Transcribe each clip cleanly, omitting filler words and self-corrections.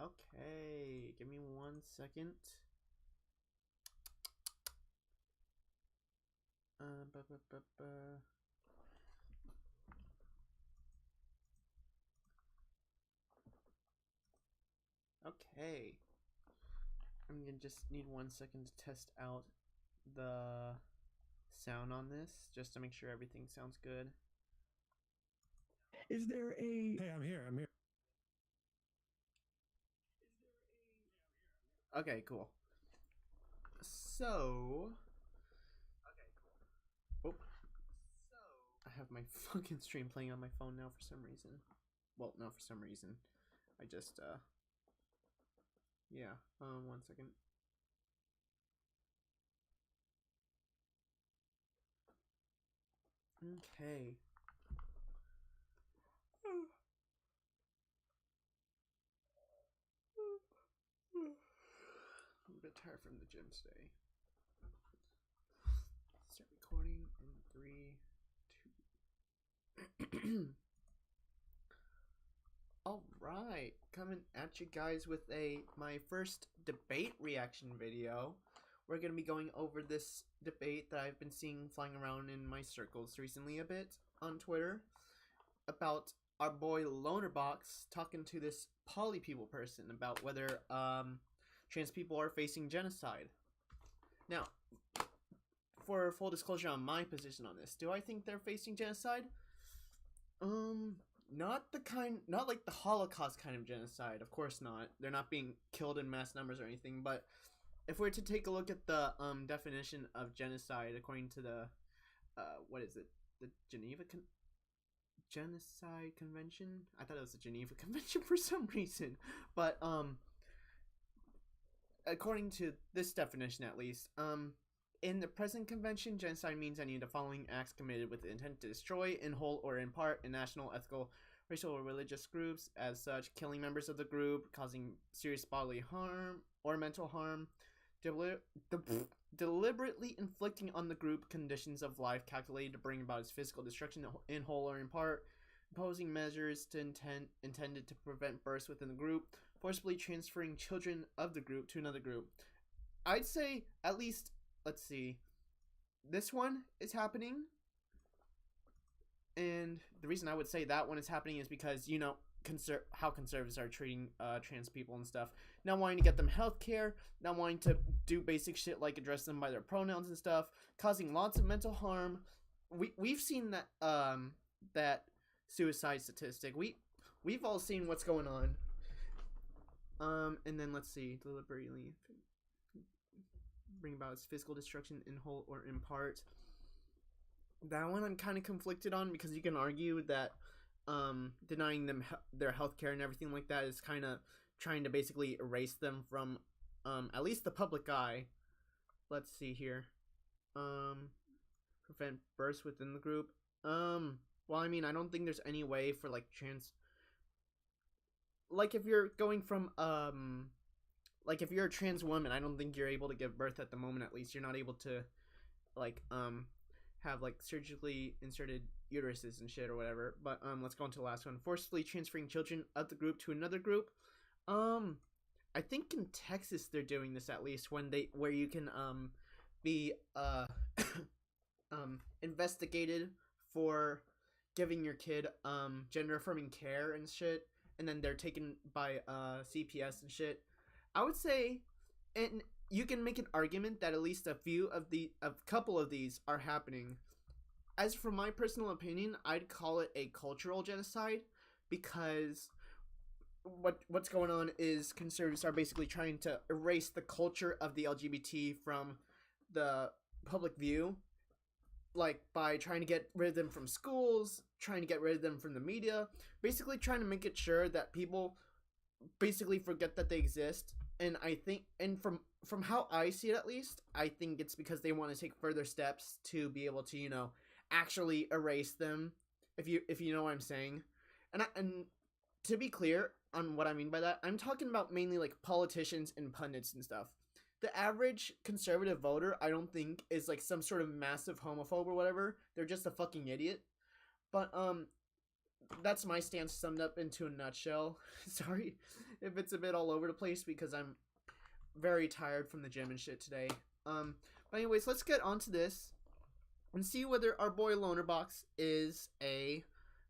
Okay, give me 1 second. Okay, I'm gonna just need 1 second to test out the sound on this, just to make sure everything sounds good. Is there a... Hey, I'm here. Okay, cool. So... Oh. I have my fucking stream playing on my phone now for some reason. Well, not for some reason. I just, yeah. 1 second. Okay. I'm a bit tired from the gym today. Start recording in 3, 2. Alright, coming at you guys with my first debate reaction video. We're going to be going over this debate that I've been seeing flying around in my circles recently a bit on Twitter about our boy Lonerbox talking to this poly people person about whether trans people are facing genocide. Now, for full disclosure on my position on this, do I think they're facing genocide? Not like the Holocaust kind of genocide, of course not. They're not being killed in mass numbers or anything, but if we're to take a look at the definition of genocide according to the what is it? The Genocide Convention? I thought it was the Geneva Convention for some reason. But according to this definition at least, in the present convention, genocide means any of the following acts committed with the intent to destroy, in whole or in part, a national, ethical, racial, or religious groups, as such, killing members of the group, causing serious bodily harm or mental harm, deliberately inflicting on the group conditions of life calculated to bring about its physical destruction in whole or in part, imposing measures intended to prevent births within the group, forcibly transferring children of the group to another group. I'd say at least... Let's see. This one is happening. And the reason I would say that one is happening is because, you know, how conservatives are treating trans people and stuff. Not wanting to get them health care. Not wanting to do basic shit like address them by their pronouns and stuff. Causing lots of mental harm. We've seen that that suicide statistic. We've all seen what's going on. And then let's see. Deliberately... bring about is physical destruction in whole or in part. That one I'm kind of conflicted on because you can argue that denying them their health care and everything like that is kind of trying to basically erase them from at least the public eye. Let's see here. Prevent births within the group. Well, I mean, I don't think there's any way for like trans. Like if you're going from like if you're a trans woman, I don't think you're able to give birth at the moment. At least you're not able to like have like surgically inserted uteruses and shit or whatever. But let's go on to the last one. Forcibly transferring children of the group to another group. I think in Texas they're doing this at least where you can be investigated for giving your kid gender affirming care and shit, and then they're taken by CPS and shit. I would say, and you can make an argument that at least a couple of these are happening. As for my personal opinion, I'd call it a cultural genocide because what's going on is conservatives are basically trying to erase the culture of the LGBT from the public view, like by trying to get rid of them from schools, trying to get rid of them from the media, basically trying to make it sure that people basically forget that they exist. And I think, and from how I see it at least, I think it's because they want to take further steps to be able to, you know, actually erase them, if you know what I'm saying. And to be clear on what I mean by that, I'm talking about mainly like politicians and pundits and stuff. The average conservative voter, I don't think, is like some sort of massive homophobe or whatever. They're just a fucking idiot. But that's my stance summed up into a nutshell. Sorry if it's a bit all over the place because I'm very tired from the gym and shit today. But anyways, let's get on to this and see whether our boy lonerbox is a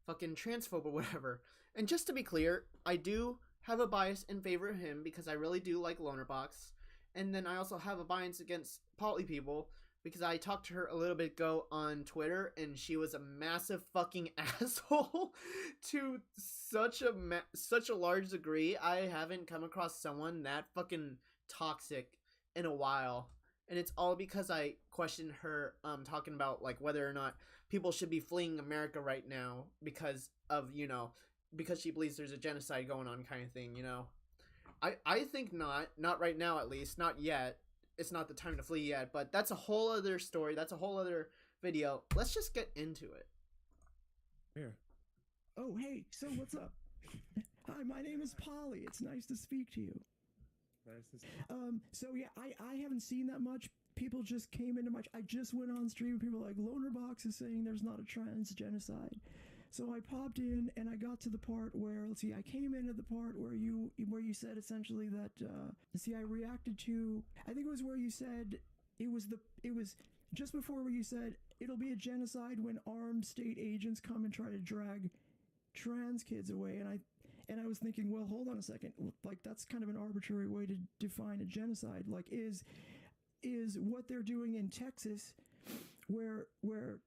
fucking transphobe or whatever. And just to be clear, I do have a bias in favor of him because I really do like lonerbox. And then I also have a bias against poly people because I talked to her a little bit ago on Twitter and she was a massive fucking asshole to such a large degree. I haven't come across someone that fucking toxic in a while. And it's all because I questioned her talking about like whether or not people should be fleeing America right now because of, you know, because she believes there's a genocide going on kind of thing, you know. I think not right now at least, not yet. It's not the time to flee yet, but that's a whole other story. That's a whole other video. Let's just get into it. Here. Oh, hey, so what's up? Hi, my name is Polly. It's nice to speak to you. Nice to see. So yeah, I haven't seen that much. People just came into I just went on stream and people were like, Lonerbox is saying there's not a trans genocide. So I popped in and I got to the part where, let's see, I came in at the part where you said essentially that, I reacted to, I think it was where you said, it was just before where you said, it'll be a genocide when armed state agents come and try to drag trans kids away. And I was thinking, well, hold on a second, like that's kind of an arbitrary way to define a genocide. Like is what they're doing in Texas, where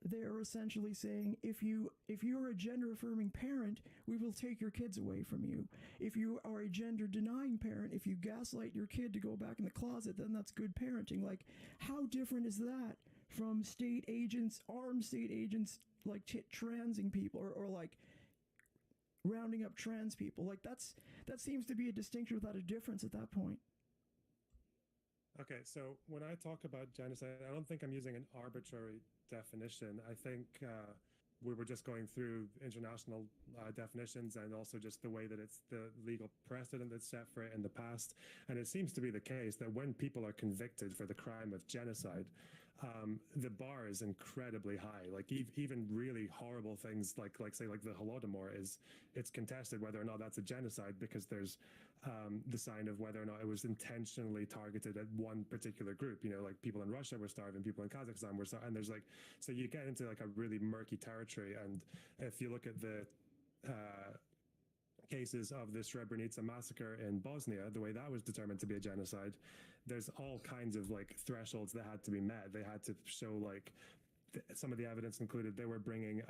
they're essentially saying if you're a gender affirming parent, we will take your kids away from you. If you are a gender denying parent, if you gaslight your kid to go back in the closet, then that's good parenting. Like, how different is that from state agents, armed state agents, like transing people or like rounding up trans people? Like that seems to be a distinction without a difference at that point. Okay, so when I talk about genocide, I don't think I'm using an arbitrary definition. I think we were just going through international definitions and also just the way that it's the legal precedent that's set for it in the past. And it seems to be the case that when people are convicted for the crime of genocide, the bar is incredibly high. Like even really horrible things like say like the Holodomor it's contested whether or not that's a genocide because there's the sign of whether or not it was intentionally targeted at one particular group. You know, like people in Russia were starving, people in Kazakhstan were starving, and there's like, so you get into like a really murky territory. And if you look at the cases of the Srebrenica massacre in Bosnia, the way that was determined to be a genocide, there's all kinds of like thresholds that had to be met. They had to show like some of the evidence included they were bringing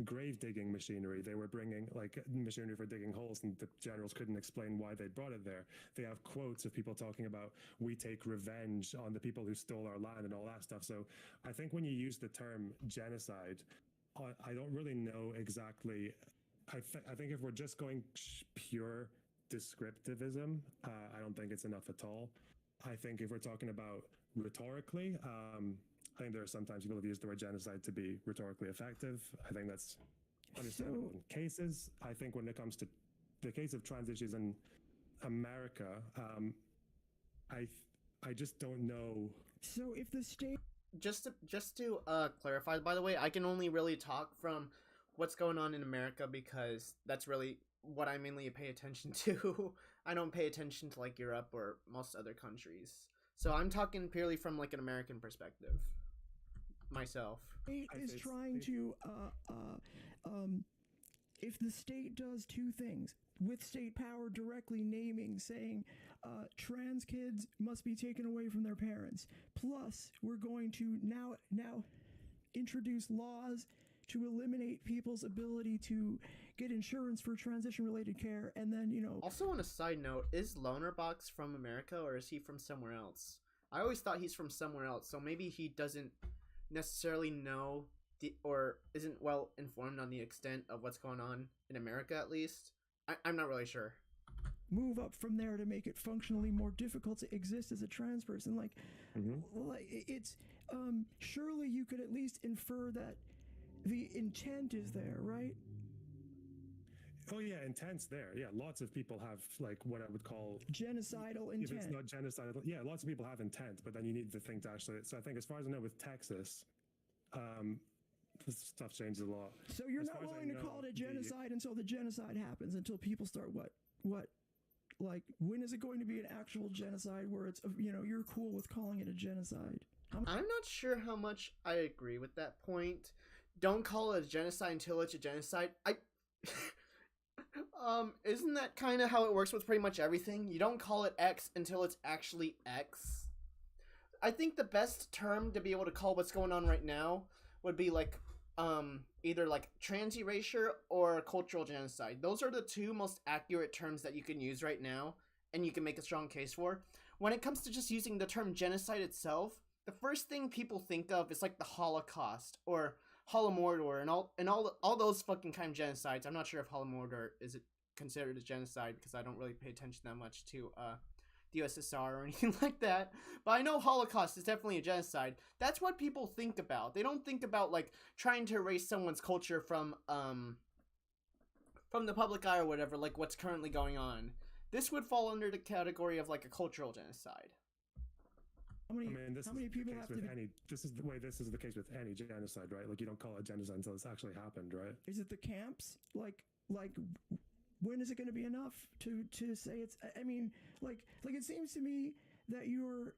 grave digging machinery. They were bringing like machinery for digging holes, and the generals couldn't explain why they brought it there. They have quotes of people talking about, we take revenge on the people who stole our land and all that stuff. So I think when you use the term genocide, I don't really know exactly. I think if we're just going pure descriptivism, I don't think it's enough at all. I think if we're talking about rhetorically, I think there are sometimes people have used the word genocide to be rhetorically effective. I think that's understandable in cases. I think when it comes to the case of trans issues in America, I just don't know. So if the state just to clarify, by the way, I can only really talk from what's going on in America because that's really what I mainly pay attention to. I don't pay attention to like Europe or most other countries. So I'm talking purely from like an American perspective myself. State is trying to if the state does two things with state power directly naming, saying trans kids must be taken away from their parents, plus we're going to now introduce laws to eliminate people's ability to get insurance for transition-related care, and then, you know... Also, on a side note, is lonerbox from America, or is he from somewhere else? I always thought he's from somewhere else, so maybe he doesn't necessarily know or isn't well informed on the extent of what's going on in America, at least. I'm not really sure. Move up from there to make it functionally more difficult to exist as a trans person. Like, like it's... surely you could at least infer that the intent is there, right? Oh yeah, intent's there. Yeah, lots of people have like what I would call genocidal intent. If it's not genocidal, yeah, lots of people have intent, but then you need the thing to actually. So I think, as far as I know, with Texas, this stuff changes a lot. So you're not willing to call it a genocide until the genocide happens, until people start what? Like, when is it going to be an actual genocide where it's, you know, you're cool with calling it a genocide? I'm not sure how much I agree with that point. Don't call it a genocide until it's a genocide. Isn't that kind of how it works with pretty much everything? You don't call it X until it's actually X. I think the best term to be able to call what's going on right now would be like, either like trans erasure or cultural genocide. Those are the two most accurate terms that you can use right now, and you can make a strong case for. When it comes to just using the term genocide itself, the first thing people think of is like the Holocaust or Holodomor and all those fucking kind of genocides. I'm not sure if Holodomor is considered a genocide because I don't really pay attention that much to the USSR or anything like that. But I know Holocaust is definitely a genocide. That's what people think about. They don't think about like trying to erase someone's culture from the public eye or whatever, like what's currently going on. This would fall under the category of like a cultural genocide. How many people have to this is the case with any genocide, right? Like, you don't call it genocide until it's actually happened, right? Is it the camps? Like when is it going to be enough to say it's? I mean, like it seems to me that you're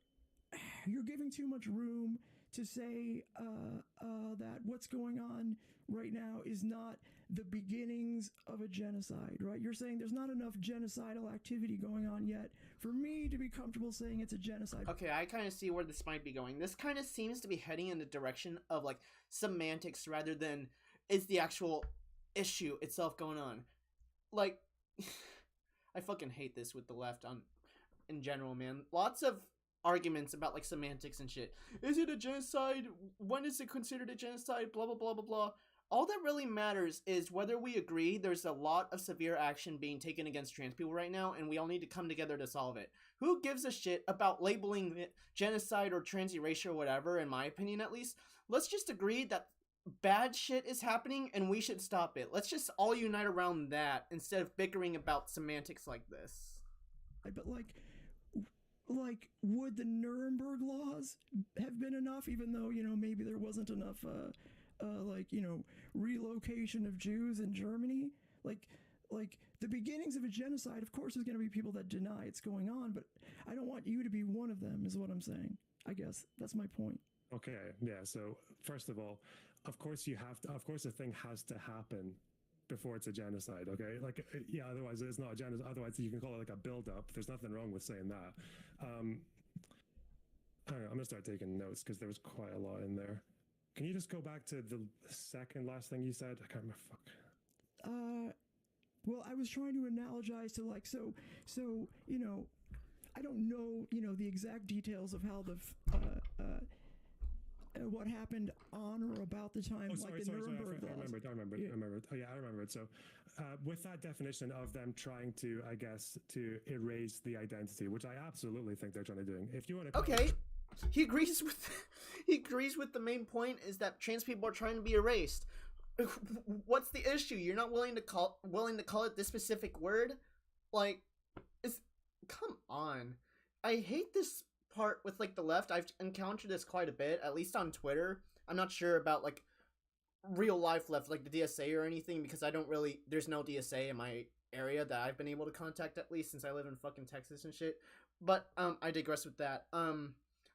giving too much room to say that what's going on right now is not the beginnings of a genocide, right? You're saying there's not enough genocidal activity going on yet for me to be comfortable saying it's a genocide. Okay, I kind of see where this might be going. This kind of seems to be heading in the direction of like semantics rather than is the actual issue itself going on. Like, I fucking hate this with the left in general, man. Lots of arguments about like semantics and shit. Is it a genocide? When is it considered a genocide? Blah blah blah blah blah. All that really matters is whether we agree there's a lot of severe action being taken against trans people right now, and we all need to come together to solve it. Who gives a shit about labeling it genocide or trans erasure or whatever, in my opinion at least? Let's just agree that bad shit is happening and we should stop it. Let's just all unite around that instead of bickering about semantics like this. But like would the Nuremberg laws have been enough, even though, you know, maybe there wasn't enough like, you know, relocation of Jews in Germany? Like the beginnings of a genocide, of course, there's going to be people that deny it's going on, but I don't want you to be one of them, is what I'm saying. I guess that's my point. Okay, yeah. So first of all, of course a thing has to happen before it's a genocide. Okay, like, yeah. Otherwise, it's not a genocide. Otherwise, you can call it like a build-up. There's nothing wrong with saying that. I don't know, I'm gonna start taking notes because there was quite a lot in there. Can you just go back to the second last thing you said? I can't remember. Fuck. Well, I was trying to analogize to like so you know, I don't know the exact details of how the what happened on or about the time Nuremberg laws. I remembered. Oh yeah, I remembered. So, with that definition of them trying to, I guess, to erase the identity, which I absolutely think they're trying to do. If you want to, okay, he agrees with the main point is that trans people are trying to be erased. What's the issue? You're not willing to call it this specific word? Like, come on. I hate this part with like the left. I've encountered this quite a bit, at least on Twitter. I'm not sure about like real life left, like the DSA or anything, because there's no DSA in my area that I've been able to contact, at least since I live in fucking Texas and shit. But I digress with that.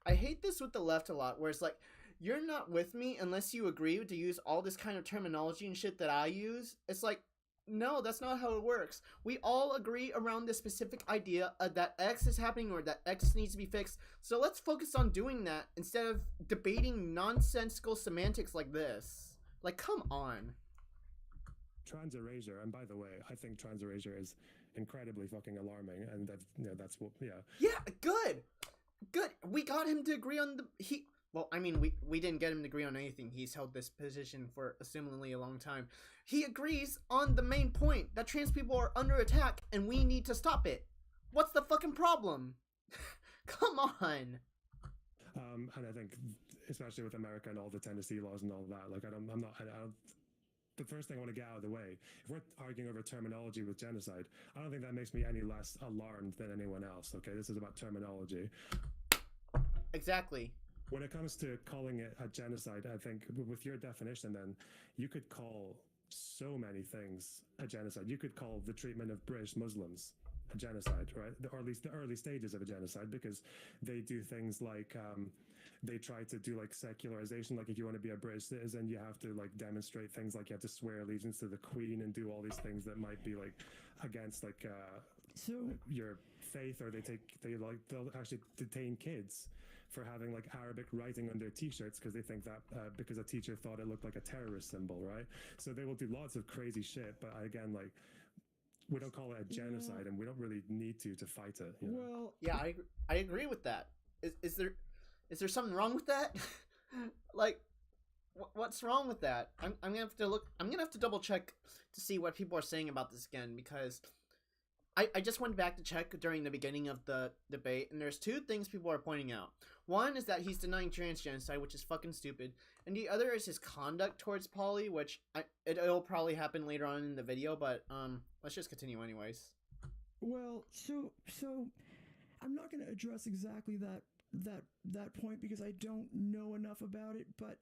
I hate this with the left a lot, where it's like, you're not with me unless you agree to use all this kind of terminology and shit that I use. It's like, no, that's not how it works. We all agree around this specific idea that X is happening or that X needs to be fixed. So let's focus on doing that instead of debating nonsensical semantics like this. Like, come on. Trans erasure, and by the way, I think trans erasure is incredibly fucking alarming, and that's what, yeah. Yeah, good. We got him to agree on well, I mean, we didn't get him to agree on anything. He's held this position for assumingly a long time. He agrees on the main point that trans people are under attack and we need to stop it. What's the fucking problem? Come on. And I think, especially with America and all the Tennessee laws and all that, like the first thing I want to get out of the way, if we're arguing over terminology with genocide, I don't think that makes me any less alarmed than anyone else. Okay, this is about terminology. Exactly. When it comes to calling it a genocide, I think with your definition, then you could call so many things a genocide. You could call the treatment of British Muslims a genocide, right? Or at least the early stages of a genocide, because they do things like they try to do like secularization. Like if you want to be a British citizen, you have to like demonstrate things like you have to swear allegiance to the Queen and do all these things that might be like against like your faith, or they'll actually detain kids for having like Arabic writing on their t-shirts because they think that because a teacher thought it looked like a terrorist symbol, right? So they will do lots of crazy shit, but again, like, we don't call it a genocide, and we don't really need to fight it. You know? Well, yeah, I agree with that. Is there something wrong with that? Like, what's wrong with that? I'm gonna have to look. I'm gonna have to double check to see what people are saying about this again, because I just went back to check during the beginning of the debate, and there's two things people are pointing out. One is that he's denying trans genocide, which is fucking stupid, and the other is his conduct towards Polly, which it'll probably happen later on in the video, but let's just continue anyways. Well, so I'm not going to address exactly that point because I don't know enough about it, but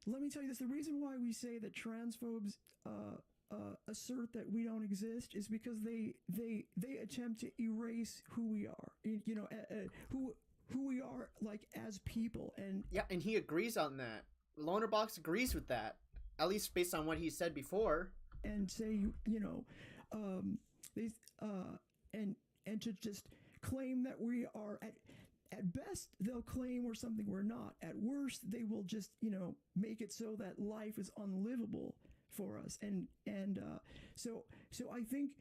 let me tell you this: the reason why we say that transphobes assert that we don't exist is because they attempt to erase who we are, who we are, like, as people. And yeah, and he agrees on that. Lonerbox agrees with that, at least based on what he said before. And say and to just claim that we are at best they'll claim we're something we're not. At worst, they will just make it so that life is unlivable for us, and so I think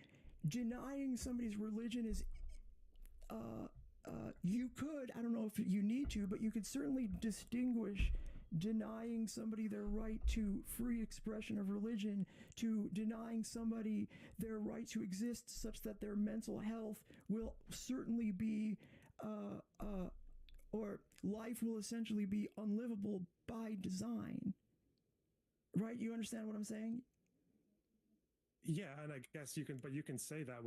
denying somebody's religion is you could, I don't know if you need to, but you could certainly distinguish denying somebody their right to free expression of religion to denying somebody their right to exist such that their mental health will certainly be or life will essentially be unlivable by design. Right? You understand what I'm saying? Yeah, and I guess you can say that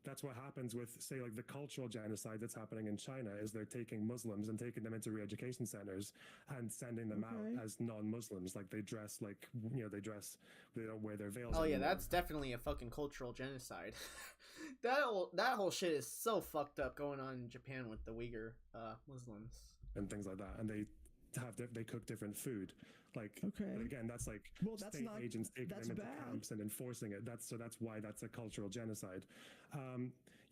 that's what happens with, say, like the cultural genocide that's happening in China, is they're taking Muslims and taking them into re-education centers and sending them out as non-Muslims. Like they dress like, they don't wear their veils. Oh anymore. Yeah, that's definitely a fucking cultural genocide. that whole shit is so fucked up going on in Japan with the Uyghur Muslims. And things like that. And they cook different food. Like, again, that's like state agents taking them into camps and enforcing it. That's why that's a cultural genocide.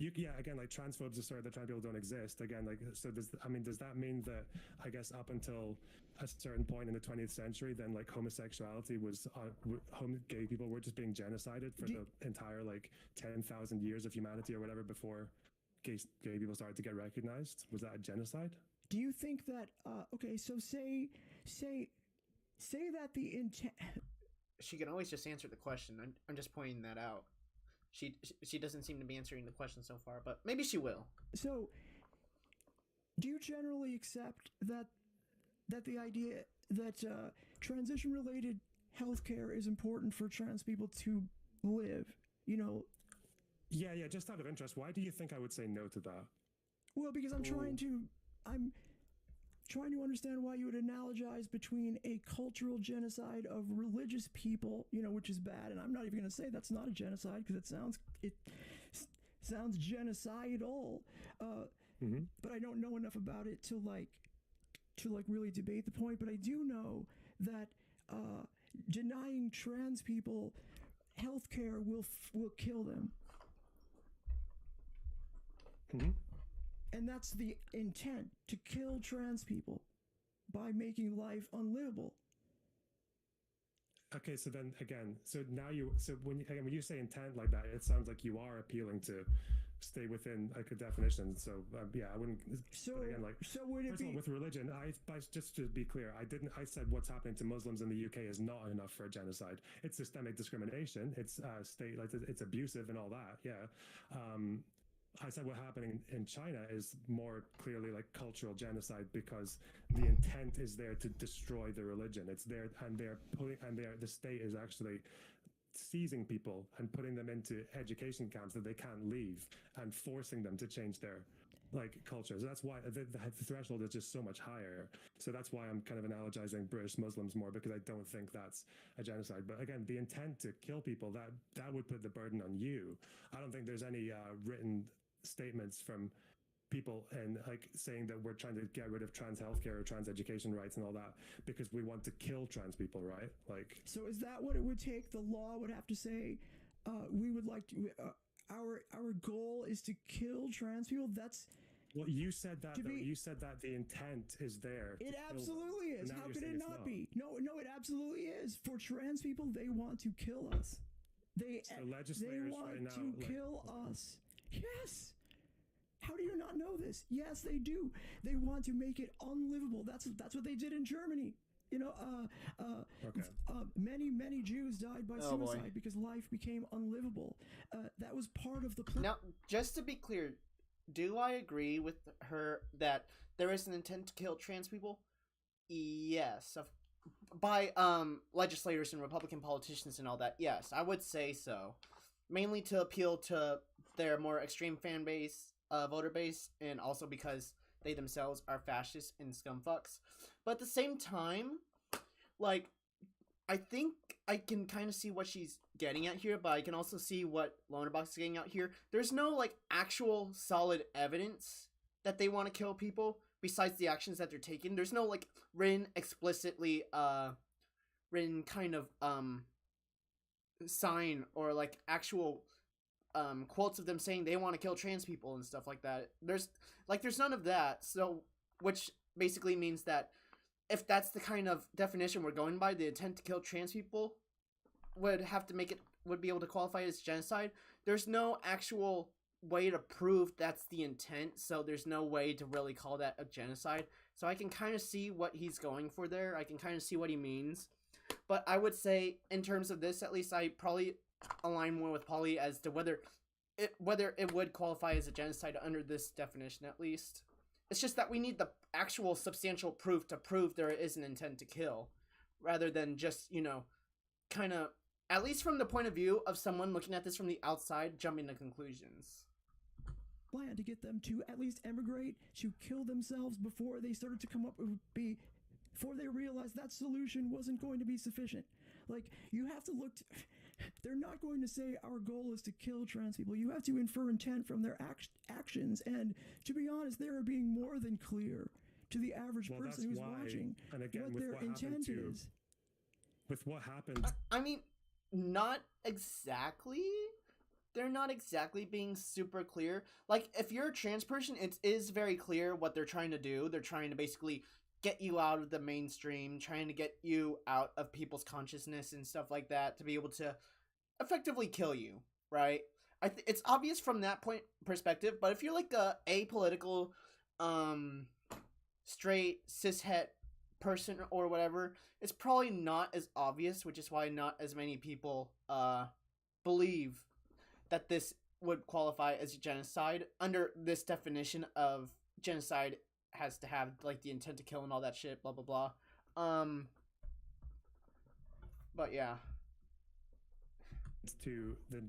again, like transphobes assert that trans people don't exist. Again, like, so does that mean that, I guess, up until a certain point in the 20th century, then like homosexuality was gay people were just being genocided for the entire like 10,000 years of humanity or whatever before gay people started to get recognized? Was that a genocide? Do you think that okay, so say that the intent. She can always just answer the question. I'm just pointing that out. She doesn't seem to be answering the question so far, but maybe she will. So, do you generally accept that the idea that transition-related healthcare is important for trans people to live? You know. Yeah. Just out of interest, why do you think I would say no to that? Well, because I'm trying to understand why you would analogize between a cultural genocide of religious people, you know, which is bad, and I'm not even going to say that's not a genocide because it sounds genocidal. But I don't know enough about it to really debate the point. But I do know that denying trans people healthcare will kill them. And that's the intent, to kill trans people by making life unlivable. Okay, so then again, when you say intent like that, it sounds like you are appealing to stay within like a definition. So yeah, I wouldn't. So but again, would it be with religion? Just to be clear, I said what's happening to Muslims in the UK is not enough for a genocide. It's systemic discrimination. It's state it's abusive and all that. Yeah. I said what happening in China is more clearly like cultural genocide because the intent is there to destroy the religion. It's there, and the state is actually seizing people and putting them into education camps that they can't leave and forcing them to change their like culture. So that's why the threshold is just so much higher. So that's why I'm kind of analogizing British Muslims more, because I don't think that's a genocide. But again, the intent to kill people, that would put the burden on you. I don't think there's any written statements from people and like saying that we're trying to get rid of trans healthcare or trans education rights and all that because we want to kill trans people, right? Like, so is that what it would take? The law would have to say we would like to our goal is to kill trans people. That's well, you said that you said that the intent is there. It absolutely is. How could it not be? No, it absolutely is. For trans people, they want to kill us. They want to kill us. Yes. How do you not know this? Yes, they do. They want to make it unlivable. That's what they did in Germany. You know, many Jews died by suicide because life became unlivable. That was part of the plan. Now, just to be clear, do I agree with her that there is an intent to kill trans people? Yes. By legislators and Republican politicians and all that, yes, I would say so. Mainly to appeal to their more extreme fan base, voter base, and also because they themselves are fascists and scumfucks. But at the same time, like, I think I can kind of see what she's getting at here, but I can also see what lonerbox is getting at here. There's no, like, actual solid evidence that they want to kill people besides the actions that they're taking. There's no, like, explicitly written kind of sign or like actual quotes of them saying they want to kill trans people and stuff like that. There's none of that. So, which basically means that if that's the kind of definition we're going by, the intent to kill trans people would be able to qualify as genocide. There's no actual way to prove that's the intent, so there's no way to really call that a genocide. So I can kind of see what he's going for there. I can kind of see what he means. But I would say, in terms of this, at least, I probably align more with Polly as to whether it would qualify as a genocide under this definition, at least. It's just that we need the actual substantial proof to prove there is an intent to kill, rather than just, you know, kind of, at least from the point of view of someone looking at this from the outside, jumping to conclusions. Plan to get them to at least emigrate, to kill themselves before they started to come up with before they realized that solution wasn't going to be sufficient. Like, you have to look they're not going to say our goal is to kill trans people. You have to infer intent from their actions, and to be honest, they are being more than clear to the average person who's watching and again, what their intent is. With what happened? I mean, not exactly. they're not exactly being super clear. Like, if you're a trans person, it is very clear what they're trying to do. They're trying to basically get you out of the mainstream, trying to get you out of people's consciousness and stuff like that to be able to effectively kill you, right? It's obvious from that point perspective, but if you're like a apolitical, straight cishet person or whatever, it's probably not as obvious, which is why not as many people believe that this would qualify as genocide. Under this definition of genocide has to have like the intent to kill and all that shit, blah blah blah. But yeah. To the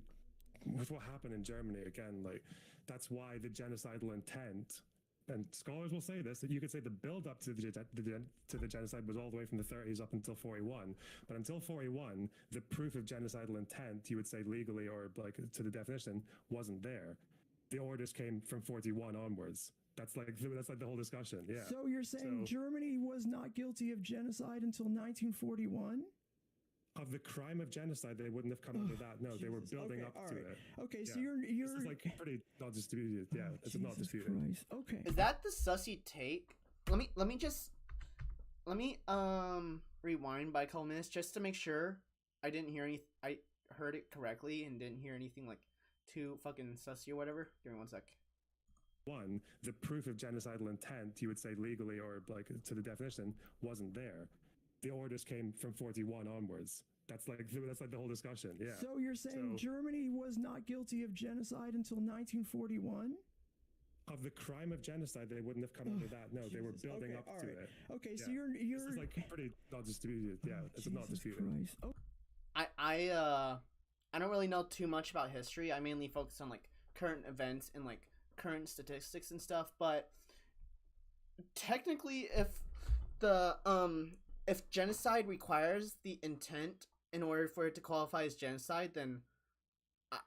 with what happened in Germany again, like that's why the genocidal intent, and scholars will say this, that you could say the build up to the genocide was all the way from the 30s up until 41, but until 41 the proof of genocidal intent, you would say legally or like to the definition, wasn't there. The orders came from 41 onwards. That's like the whole discussion. Yeah. So you're saying Germany was not guilty of genocide until 1941? Of the crime of genocide, they wouldn't have come under that. No, they were building up to it. Okay, yeah. so you're This is like pretty not disputed. Yeah, it's not disputed. Christ. Okay. Is that the sussy take? Let me rewind by a couple minutes just to make sure I didn't hear any. I heard it correctly and didn't hear anything like too fucking sussy or whatever. Give me one sec. One, the proof of genocidal intent, you would say legally or like to the definition, wasn't there. The orders came from 41 onwards. That's like the whole discussion. Yeah. So you're saying Germany was not guilty of genocide until 1941? Of the crime of genocide, they wouldn't have come under that. No, they were building up to it. Okay, yeah. so you're This is like pretty not disputed. Yeah, it's not disputed. Christ. Oh. I don't really know too much about history. I mainly focus on like current events and like current statistics and stuff, but technically if genocide requires the intent in order for it to qualify as genocide, then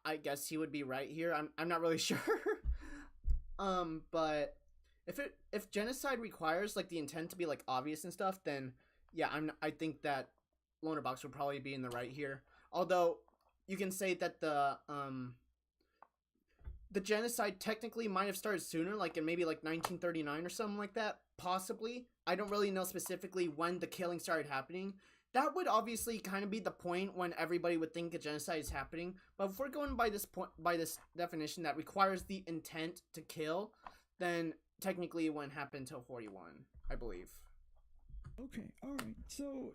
I guess he would be right here. I'm not really sure. But if genocide requires like the intent to be like obvious and stuff, then yeah, I think that lonerbox would probably be in the right here. Although you can say that the genocide technically might have started sooner, like in maybe like 1939 or something like that, possibly. I don't really know specifically when the killing started happening. That would obviously kind of be the point when everybody would think a genocide is happening. But if we're going by this definition that requires the intent to kill, then technically it wouldn't happen until 41, I believe. Okay, all right. So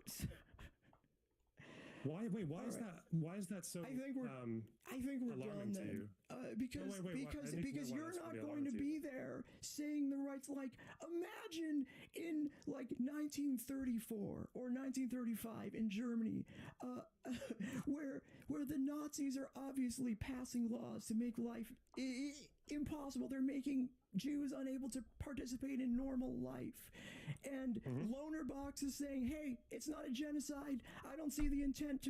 why is that so I think we're alarming done to then. you? Because you're not going to be there saying the rights. Like, imagine in like 1934 or 1935 in Germany, where the Nazis are obviously passing laws to make life impossible. They're making Jews unable to participate in normal life. And Lonerbox is saying, hey, it's not a genocide. I don't see the intent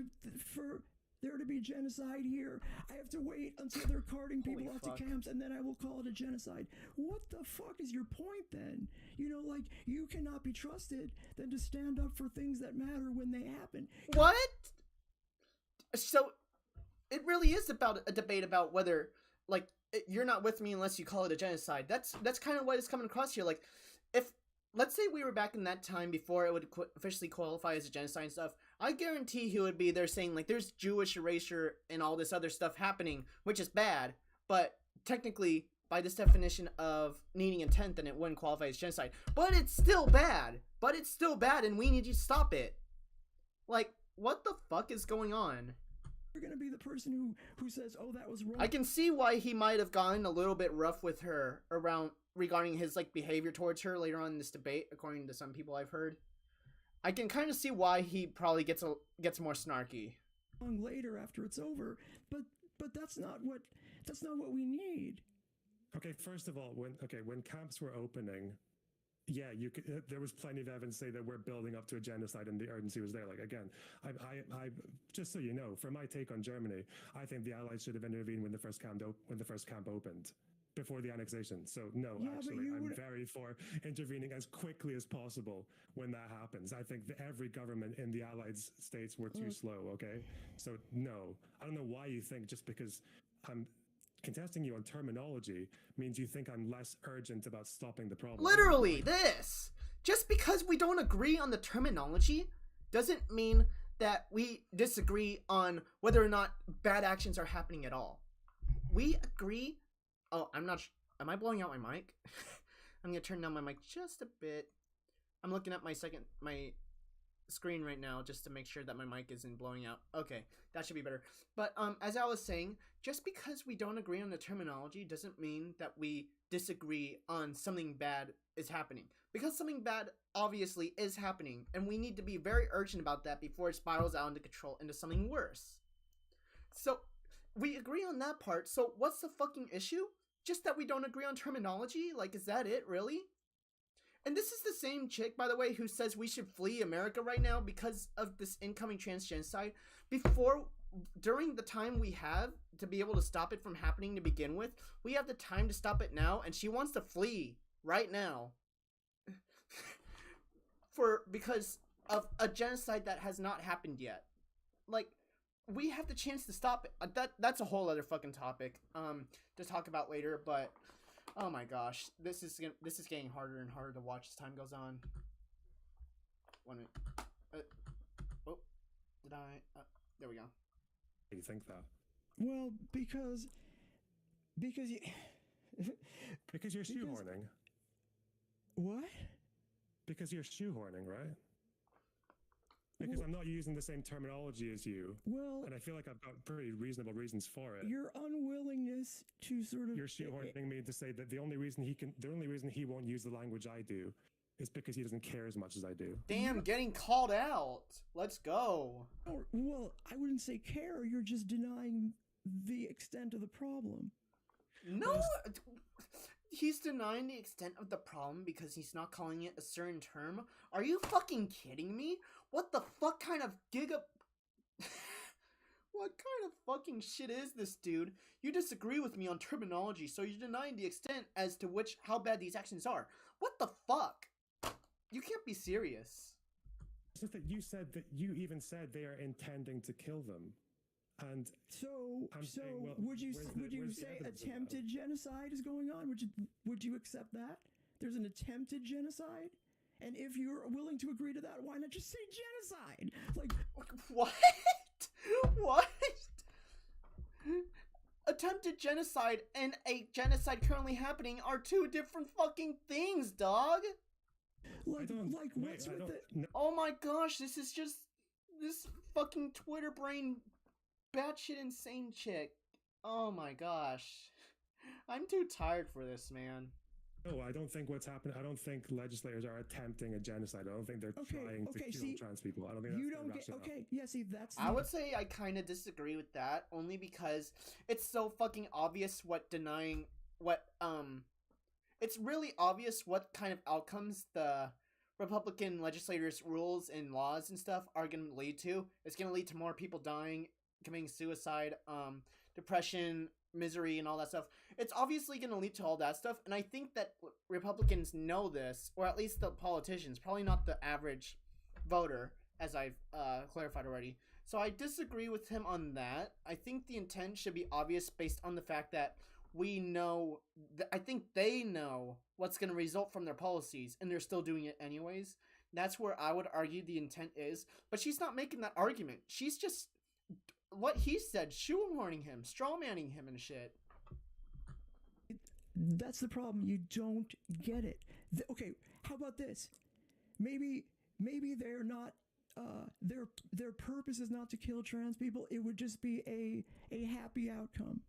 for there to be genocide here. I have to wait until they're carting people off to camps, and then I will call it a genocide. What the fuck is your point then? You know, like, you cannot be trusted than to stand up for things that matter when they happen. What? So, it really is about a debate about whether, like, you're not with me unless you call it a genocide. That's kind of what is coming across here. Like, if, let's say we were back in that time before it would officially qualify as a genocide and stuff, I guarantee he would be there saying, like, there's Jewish erasure and all this other stuff happening, which is bad, but technically, by this definition of needing intent, then it wouldn't qualify as genocide. But it's still bad. And we need to stop it. Like, what the fuck is going on? You're gonna be the person who says, oh, that was wrong. I can see why he might have gotten a little bit rough with her regarding his like behavior towards her later on in this debate, according to some people I've heard. I can kind of see why he probably gets more snarky. Later after it's over, but that's not what we need. Okay, first of all, when camps were opening, yeah, there was plenty of evidence to say that we're building up to a genocide and the urgency was there. Like, again, I just so you know, for my take on Germany, I think the Allies should have intervened when the first camp opened. before the annexation. So no, Yeah, but actually, you I'm would- very for intervening as quickly as possible when that happens. I think that every government in the Allied States were too slow. Okay, so no, I don't know why you think just because I'm contesting you on terminology means you think I'm less urgent about stopping the problem. Literally, this. Just because we don't agree on the terminology doesn't mean that we disagree on whether or not bad actions are happening at all. We agree. Oh, I'm not. Am I blowing out my mic? I'm gonna turn down my mic just a bit. I'm looking at my screen right now just to make sure that my mic isn't blowing out. Okay, that should be better. But as I was saying, just because we don't agree on the terminology doesn't mean that we disagree on something bad is happening. Because something bad obviously is happening, and we need to be very urgent about that before it spirals out into control into something worse. So we agree on that part. So what's the fucking issue? Just that we don't agree on terminology? Like, is that it, really? And this is the same chick, by the way, who says we should flee America right now because of this incoming transgenocide. During the time we have to be able to stop it from happening to begin with, we have the time to stop it now, and she wants to flee right now. Because of a genocide that has not happened yet. Like, we have the chance to stop it. That's a whole other fucking topic to talk about later, but oh my gosh, this is getting harder and harder to watch as time goes on. 1 minute. Oh, did I? There we go. You think that? Well, because you. Because you're shoehorning. What? Because you're shoehorning, right? Because I'm not using the same terminology as you. Well, and I feel like I've got pretty reasonable reasons for it. Your unwillingness to sort of. You're shoehorning me to say that the only reason he won't use the language I do is because he doesn't care as much as I do. Damn, getting called out. Let's go. Well, I wouldn't say care. You're just denying the extent of the problem. No, he's denying the extent of the problem because he's not calling it a certain term. Are you fucking kidding me? What the fuck kind of what kind of fucking shit is this, dude? You disagree with me on terminology, so you're denying the extent as to how bad these actions are. What the fuck? You can't be serious. It's just that you even said they are intending to kill them. And saying, well, would you say attempted genocide is going on? Would you accept that? There's an attempted genocide? And if you're willing to agree to that, why not just say genocide? Like, what? What? Attempted genocide and a genocide currently happening are two different fucking things, dog. Oh my gosh, this is just this fucking Twitter brain batshit insane chick. Oh my gosh. I'm too tired for this, man. No, I don't think what's happening. I don't think legislators are attempting a genocide. I don't think they're trying to kill trans people. I don't think that's that's. I would say I kind of disagree with that, only because it's so fucking obvious it's really obvious what kind of outcomes the Republican legislators' rules and laws and stuff are going to lead to. It's going to lead to more people dying, committing suicide, depression, misery, and all that stuff. It's obviously going to lead to all that stuff, and I think that Republicans know this, or at least the politicians, probably not the average voter, as I've clarified already. So I disagree with him on that. I think the intent should be obvious based on the fact that we know, I think they know what's going to result from their policies, and they're still doing it anyways. That's where I would argue the intent is, but she's not making that argument. She's just, what he said, shoehorning him, strawmanning him and shit. That's the problem. You don't get it. Okay, how about this? Maybe they're not. Their purpose is not to kill trans people. It would just be a happy outcome.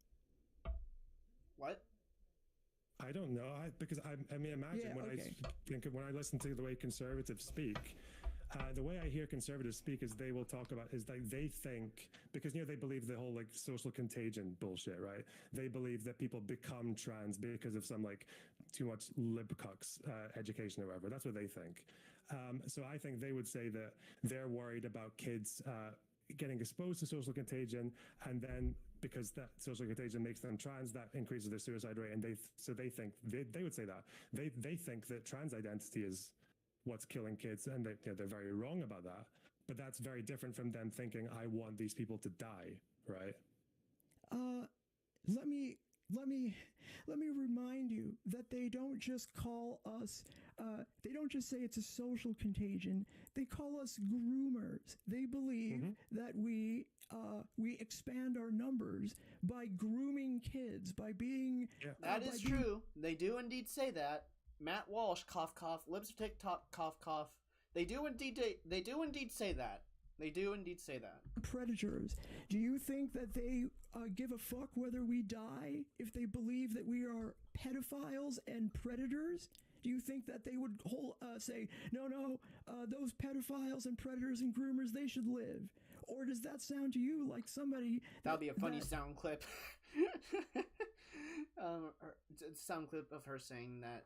What? I don't know. Because I mean, imagine when I listen to the way conservatives speak. The way I hear conservatives speak is they will talk about is like they think, because they believe the whole like social contagion bullshit, right? They believe that people become trans because of some like too much libcucks education or whatever. That's what they think. So I think they would say that they're worried about kids getting exposed to social contagion and then because that social contagion makes them trans, that increases their suicide rate, and they think they would say that they think that trans identity is what's killing kids, and they're very wrong about that. But that's very different from them thinking, I want these people to die, right? Let me remind you that they don't just call us, they don't just say it's a social contagion. They call us groomers. They believe that we expand our numbers by grooming kids, by being... That is true. They do indeed say that. Matt Walsh, cough, cough, lips of TikTok, cough, cough. They do indeed say that. They do indeed say that. Predators. Do you think that they give a fuck whether we die if they believe that we are pedophiles and predators? Do you think that they would say, no, those pedophiles and predators and groomers, they should live? Or does that sound to you like somebody... That would be a funny sound clip. Sound clip of her saying that,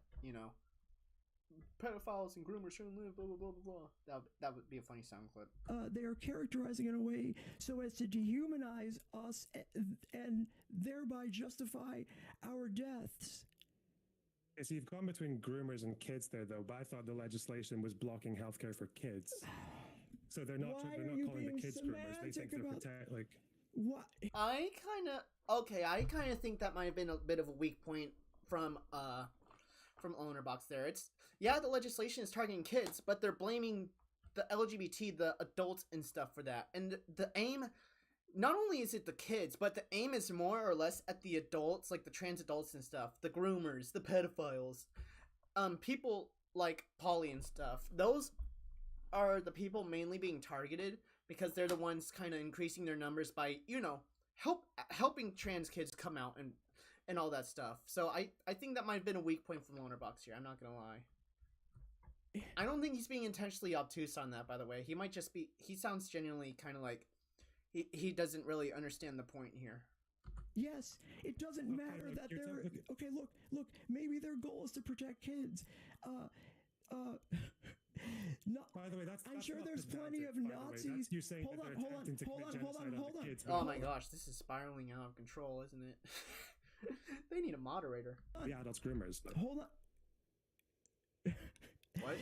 pedophiles and groomers shouldn't live, blah, blah, blah, blah. That would be a funny sound clip. They are characterizing in a way so as to dehumanize us and thereby justify our deaths. So you've gone between groomers and kids there, though, but I thought the legislation was blocking healthcare for kids. So they're not calling the kids groomers. They think they're What? I kind of think that might have been a bit of a weak point from lonerbox there. The legislation is targeting kids, but they're blaming the LGBT, the adults and stuff for that. And the aim, not only is it the kids, but the aim is more or less at the adults, like the trans adults and stuff, the groomers, the pedophiles, people like Polly and stuff. Those are the people mainly being targeted because they're the ones kind of increasing their numbers by, helping trans kids come out and all that stuff. So I think that might have been a weak point from lonerbox here. I'm not gonna lie. I don't think he's being intentionally obtuse on that, by the way. He might just be... He sounds genuinely kind of like... He doesn't really understand the point here. Yes, it doesn't matter that they're... Okay, look, maybe their goal is to protect kids. No, by the way, I'm sure there's plenty of Nazis. Hold on. Oh my gosh, this is spiraling out of control, isn't it? They need a moderator. The adults groomers. Hold on. What?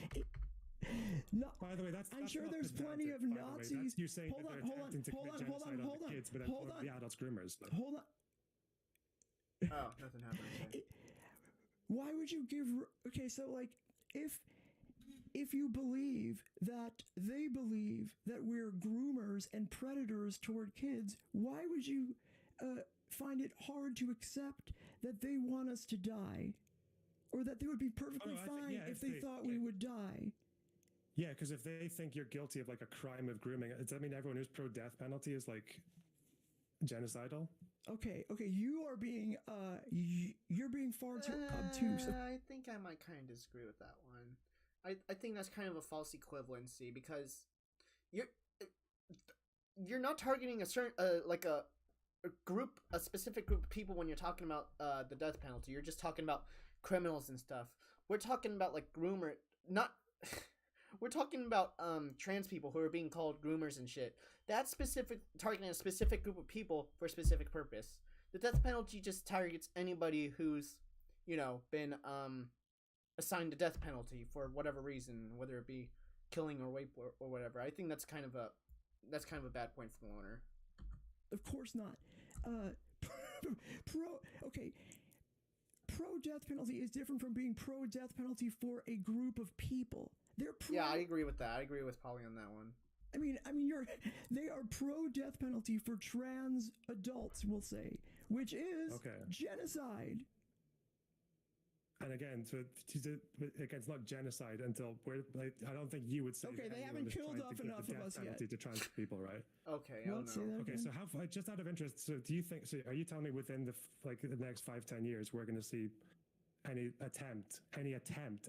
No. By the way, I'm sure there's plenty of Nazis. You saying that they're attempting to commit genocide on the kids, but the adults groomers. Hold on. Oh, nothing happened. Why would you give... Okay, so like, if you believe that they believe that we're groomers and predators toward kids, why would you find it hard to accept that they want us to die? Or that they would be perfectly fine if they thought we would die? Yeah, because if they think you're guilty of like a crime of grooming, does that mean everyone who's pro-death penalty is like genocidal? Okay, you are being you're being far too obtuse. I think I might kind of disagree with that one. I think that's kind of a false equivalency because you're not targeting a certain a specific group of people when you're talking about the death penalty. You're just talking about criminals and stuff. We're talking about like we're talking about trans people who are being called groomers and shit. That's targeting a specific group of people for a specific purpose. The death penalty just targets anybody who's been assigned a death penalty for whatever reason, whether it be killing or rape or whatever. I think that's kind of a bad point for the loner. Of course not. Pro-death penalty is different from being pro-death penalty for a group of people. They're Yeah, I agree with that. I agree with Polly on that one. I mean, they are pro-death penalty for trans adults, we'll say, which is genocide. And again, it's not genocide until I don't think you would say. Okay, they haven't killed off enough of us yet. To trans people, right? Okay, I don't know. Okay, so just out of interest, so do you think? So are you telling me within the next 5-10 years we're going to see any attempt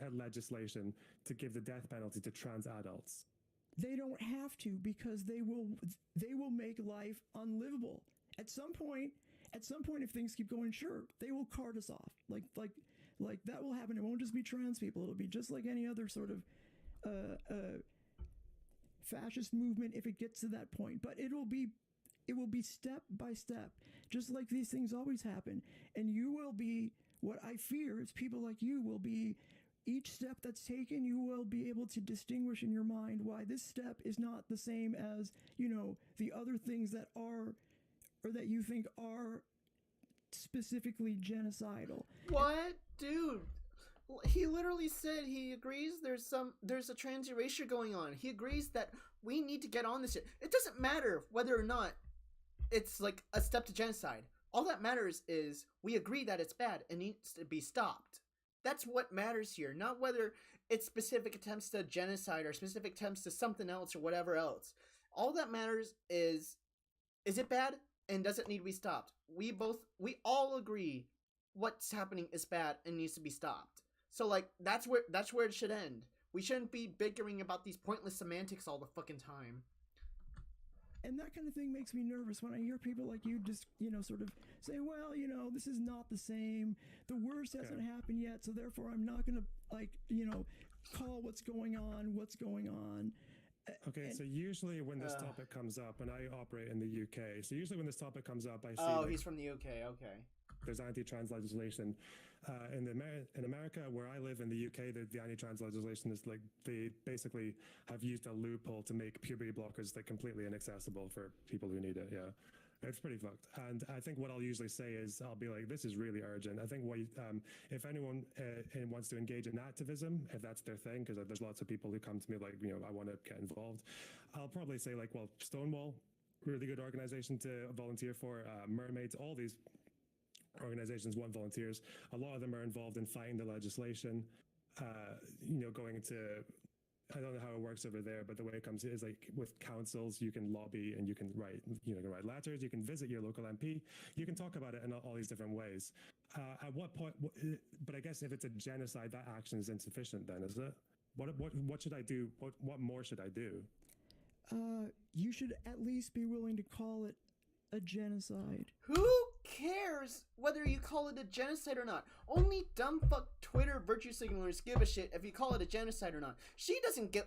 at legislation to give the death penalty to trans adults? They don't have to because they will make life unlivable. At some point, if things keep going, sure, they will cart us off. Like that will happen. It won't just be trans people. It'll be just like any other sort of fascist movement if it gets to that point. But it'll be it will be step by step, just like these things always happen. And you will be, what I fear is people like you will be, each step that's taken, you will be able to distinguish in your mind why this step is not the same as, the other things that are, or that you think are specifically genocidal. What? Dude, he literally said he agrees there's a trans erasure going on. He agrees that we need to get on this shit. It doesn't matter whether or not it's like a step to genocide. All that matters is we agree that it's bad and needs to be stopped. That's what matters here, not whether it's specific attempts to genocide or specific attempts to something else or whatever else. All that matters is it bad and does it need to be stopped? We all agree what's happening is bad and needs to be stopped. So like that's where it should end. We shouldn't be bickering about these pointless semantics all the fucking time. And that kind of thing makes me nervous when I hear people like you just, sort of say, well, this is not the same. The worst hasn't happened yet, so therefore I'm not going to, call what's going on. Okay, so usually when this topic comes up, and I operate in the UK, so usually when this topic comes up, I see... Oh, he's from the UK, okay. There's anti-trans legislation. In America, where I live in the UK, the anti-trans legislation is like, they basically have used a loophole to make puberty blockers like completely inaccessible for people who need it, yeah. It's pretty fucked. And I think what I'll usually say is, I'll be like, this is really urgent. I think if anyone wants to engage in activism, if that's their thing, because there's lots of people who come to me like, I want to get involved, I'll probably say like, well, Stonewall, really good organization to volunteer for, Mermaids, all these organizations want volunteers. A lot of them are involved in fighting the legislation, going into... I don't know how it works over there, but the way it comes is like with councils, you can lobby and you can write letters, you can visit your local MP, you can talk about it in all these different ways. At what point? But I guess if it's a genocide, that action is insufficient. Then is it? What should I do? What more should I do? You should at least be willing to call it a genocide. Who cares whether you call it a genocide or not? Only dumb fuck Twitter virtue signalers give a shit if you call it a genocide or not. She doesn't give...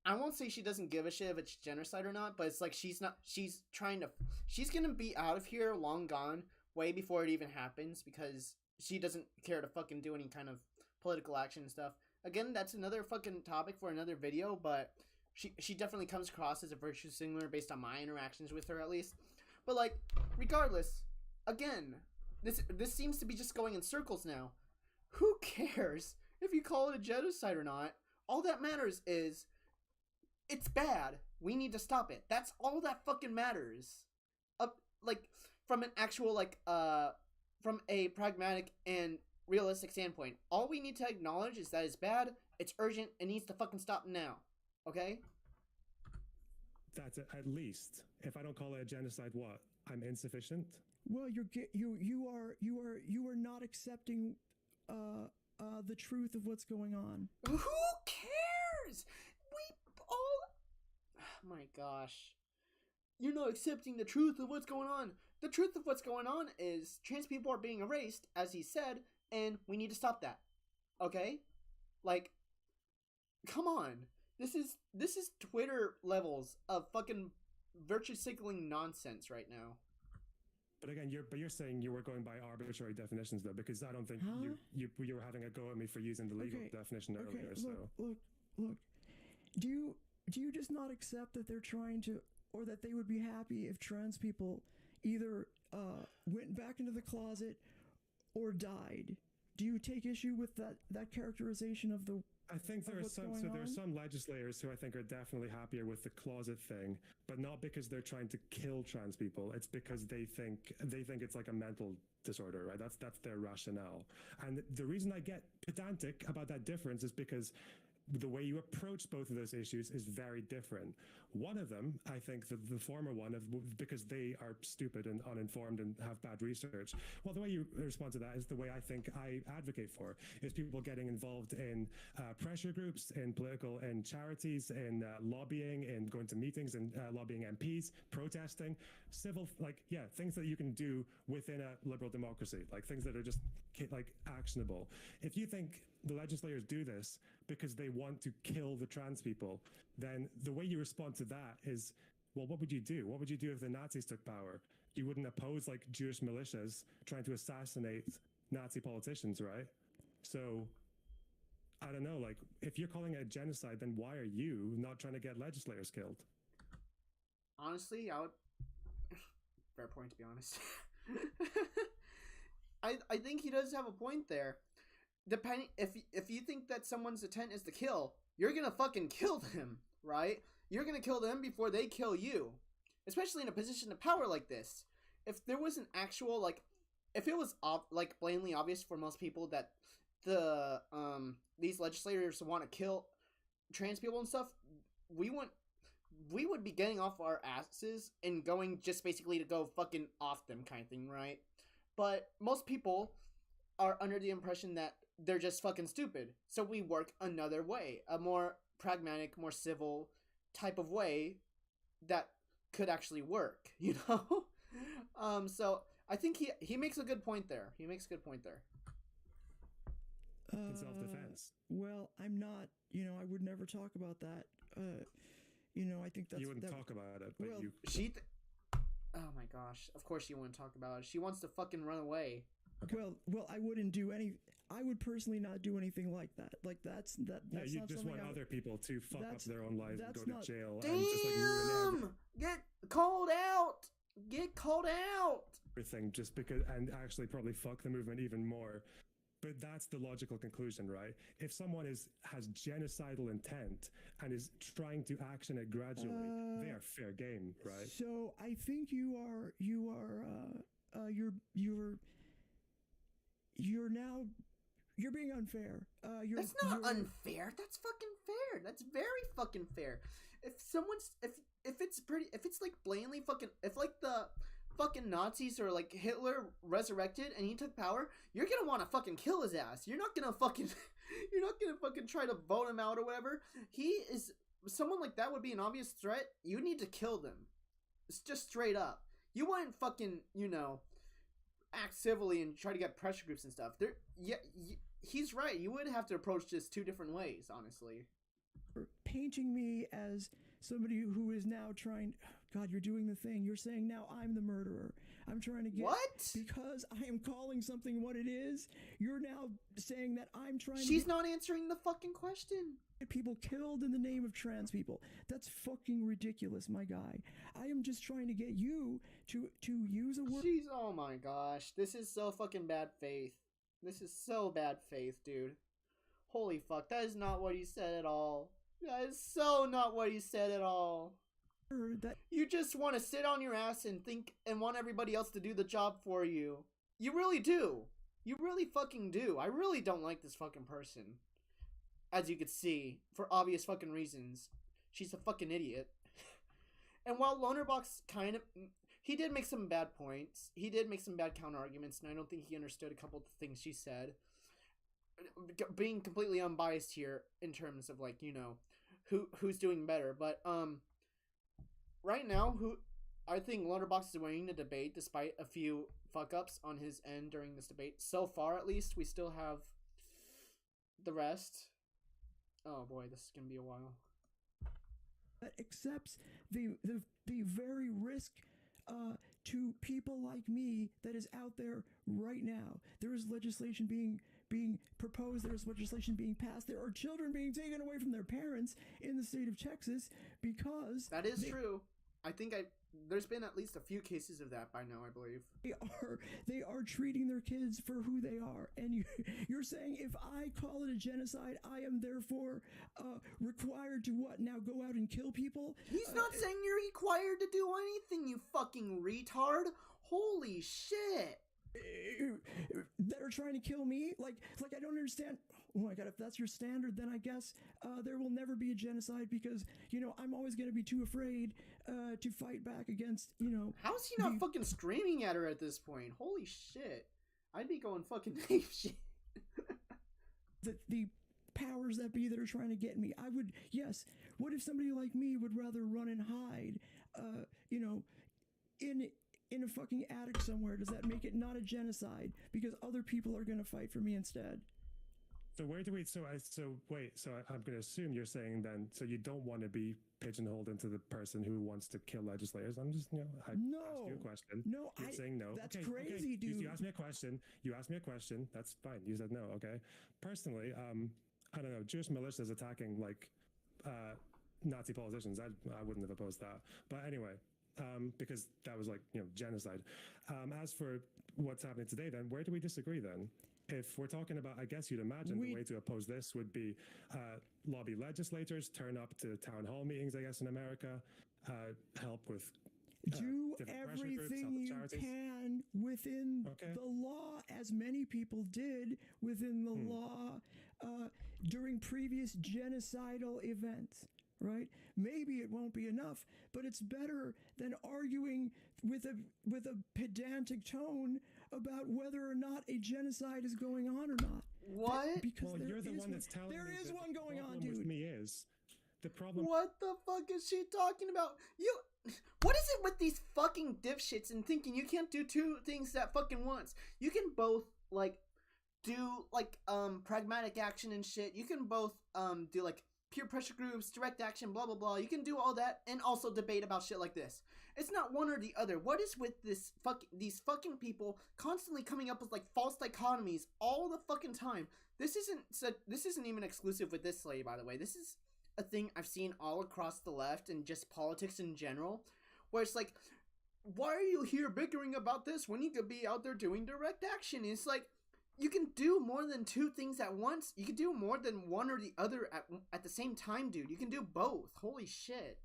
I won't say she doesn't give a shit if it's genocide or not, but it's like she's gonna be out of here long gone way before it even happens because she doesn't care to fucking do any kind of political action and stuff. Again, that's another fucking topic for another video, but she definitely comes across as a virtue signaler based on my interactions with her at least. But like, regardless, again, this seems to be just going in circles now. Who cares if you call it a genocide or not? All that matters is it's bad. We need to stop it. That's all that fucking matters. Like from an actual from a pragmatic and realistic standpoint, all we need to acknowledge is that it's bad, it's urgent, it needs to fucking stop now. Okay? That's it, at least. If I don't call it a genocide, what? I'm insufficient? Well, you are not accepting the truth of what's going on. Who cares? We all... Oh my gosh. You're not accepting the truth of what's going on. The truth of what's going on is trans people are being erased, as he said, and we need to stop that. Okay? Like, come on. This is Twitter levels of fucking virtue signaling nonsense right now. But again, you're saying you were going by arbitrary definitions though, because I don't think you were having a go at me for using the legal definition earlier. Look. Do you just not accept that they're trying to, or that they would be happy if trans people either went back into the closet or died? Do you take issue with that characterization of the? I think there are some legislators who I think are definitely happier with the closet thing, but not because they're trying to kill trans people. It's because they think it's like a mental disorder, right? That's their rationale. And the reason I get pedantic about that difference is because the way you approach both of those issues is very different. One of them, I think the former one, because they are stupid and uninformed and have bad research. Well, the way you respond to that is the way I think I advocate for, is people getting involved in pressure groups, in political and charities, in lobbying, and going to meetings and lobbying MPs, protesting, civil, things that you can do within a liberal democracy, like things that are just actionable. If you think the legislators do this because they want to kill the trans people, then the way you respond to that is well, what would you do? What would you do if the Nazis took power? You wouldn't oppose like Jewish militias trying to assassinate Nazi politicians, right? So I don't know, like if you're calling it a genocide, then why are you not trying to get legislators killed? Honestly, I would. Fair point, to be honest. I think he does have a point there. Depending if you think that someone's intent is to kill, you're gonna fucking kill them, right? You're gonna kill them before they kill you, especially in a position of power like this. If there was an actual like, if it was like blatantly obvious for most people that the these legislators want to kill trans people and stuff, we would be getting off our asses and going just basically to go fucking off them kind of thing, right? But most people are under the impression that they're just fucking stupid. So we work another way, a more pragmatic, more civil type of way that could actually work, you know? So I think he makes a good point there. He makes a good point there. In self-defense. Well, I'm not, I would never talk about that. I think that's... You wouldn't talk about it, but well, you... Oh my gosh. Of course you wouldn't talk about it. She wants to fucking run away. Okay. Well, I wouldn't do any... I would personally not do anything like that. Like, that's yeah, you not just want other people to fuck up their own lives and go to jail. Damn! And just, like, ruin Get called out! Get called out! Everything just because... And actually probably fuck the movement even more. But that's the logical conclusion, right? If someone has genocidal intent and is trying to action it gradually, they are fair game, right? So I think you're being unfair. That's not unfair. That's fucking fair. That's very fucking fair. If it's like blatantly fucking, if like the fucking Nazis or like Hitler resurrected and he took power, you're gonna want to fucking kill his ass. You're not gonna fucking try to vote him out or whatever. Someone like that would be an obvious threat. You need to kill them. It's just straight up. You wouldn't fucking, act civilly and try to get pressure groups and stuff. He's right. You would have to approach this two different ways, honestly. Painting me as somebody who is now trying... God, you're doing the thing. You're saying now I'm the murderer. I'm trying to get... What? Because I am calling something what it is. You're now saying that I'm trying She's not answering the fucking question. People killed in the name of trans people. That's fucking ridiculous, my guy. I am just trying to get you to use a word... Oh my gosh. This is so fucking bad faith. This is so bad faith, dude. Holy fuck. That is not what he said at all. That is so not what he said at all. That you just want to sit on your ass and think and want everybody else to do the job for you. You really do. You really fucking do. I really don't like this fucking person. As you could see, for obvious fucking reasons. She's a fucking idiot. And while lonerbox he did make some bad points. He did make some bad counter arguments, and I don't think he understood a couple of the things she said. Being completely unbiased here in terms of like, who's doing better, but right now, I think Lonerbox is winning the debate despite a few fuck-ups on his end during this debate. So far, at least, we still have the rest. Oh boy, this is gonna be a while. That accepts the very risk to people like me that is out there right now. There is legislation being proposed. There's legislation being passed. There are children being taken away from their parents in the state of Texas because... That is true. I think there's been at least a few cases of that by now, I believe. They are treating their kids for who they are. And you're saying if I call it a genocide, I am therefore required to what? Now go out and kill people? He's not saying you're required to do anything, you fucking retard. Holy shit. That are trying to kill me? Like I don't understand. Oh my god, if that's your standard, then I guess there will never be a genocide because, I'm always going to be too afraid to fight back against, How is he not fucking screaming at her at this point? Holy shit. I'd be going fucking ape shit. the powers that be that are trying to get me. I would, yes. What if somebody like me would rather run and hide, in a fucking attic somewhere? Does that make it not a genocide because other people are going to fight for me instead? So where do we? So I'm going to assume you're saying then. So you don't want to be pigeonholed into the person who wants to kill legislators. I'm just, I asked you a question. No, You're saying no. That's okay, crazy, dude. You asked me a question. That's fine. You said no. Okay. Personally, I don't know. Jewish militias attacking like Nazi politicians. I wouldn't have opposed that. But anyway, because that was like genocide. As for what's happening today, then where do we disagree then? If we're talking about, I guess you'd imagine the way to oppose this would be lobby legislators, turn up to town hall meetings, I guess, in America, help with do everything you can within the law, as many people did within the law during previous genocidal events. Right? Maybe it won't be enough, but it's better than arguing with a pedantic tone about whether or not a genocide is going on or not. What? Because you're the one that's telling me there is one going on, dude. dude. Me is the problem. What the fuck is she talking about? What is it with these fucking dipshits and thinking you can't do two things at fucking once? You can both do pragmatic action and shit. You can both do peer pressure groups, direct action, blah blah blah. You can do all that and also debate about shit like this. It's not one or the other. What is with these fucking people constantly coming up with false dichotomies all the fucking time? This isn't even exclusive with this lady, by the way. This is a thing I've seen all across the left and just politics in general, where it's like, why are you here bickering about this when you could be out there doing direct action? It's like, you can do more than two things at once. You can do more than one or the other at the same time, dude. You can do both. Holy shit.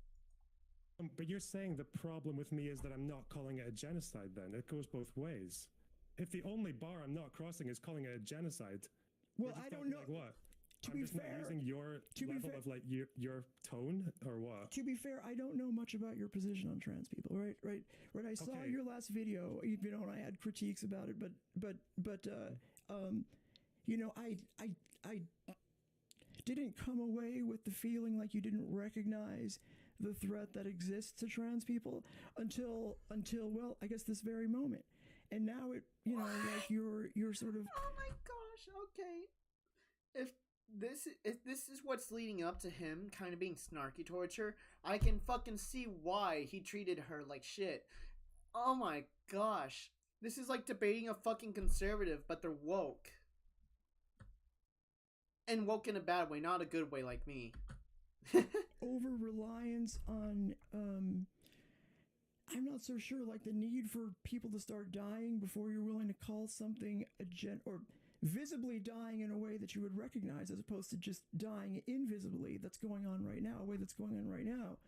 But you're saying the problem with me is that I'm not calling it a genocide then. It goes both ways. If the only bar I'm not crossing is calling it a genocide, well, I don't know. What? To I'm be just fair, not using your level of your tone or what? To be fair, I don't know much about your position on trans people, right? I saw your last video, and I had critiques about it, but I didn't come away with the feeling like you didn't recognize the threat that exists to trans people until well, I guess this very moment. And now you're sort of, oh my gosh, okay. If this is what's leading up to him kind of being snarky towards her, I can fucking see why he treated her like shit. Oh my gosh. This is like debating a fucking conservative, but they're woke. And woke in a bad way, not a good way like me. over reliance on I'm not so sure, the need for people to start dying before you're willing to call something or visibly dying in a way that you would recognize, as opposed to just dying invisibly. That's going on right now, a way that's going on right now,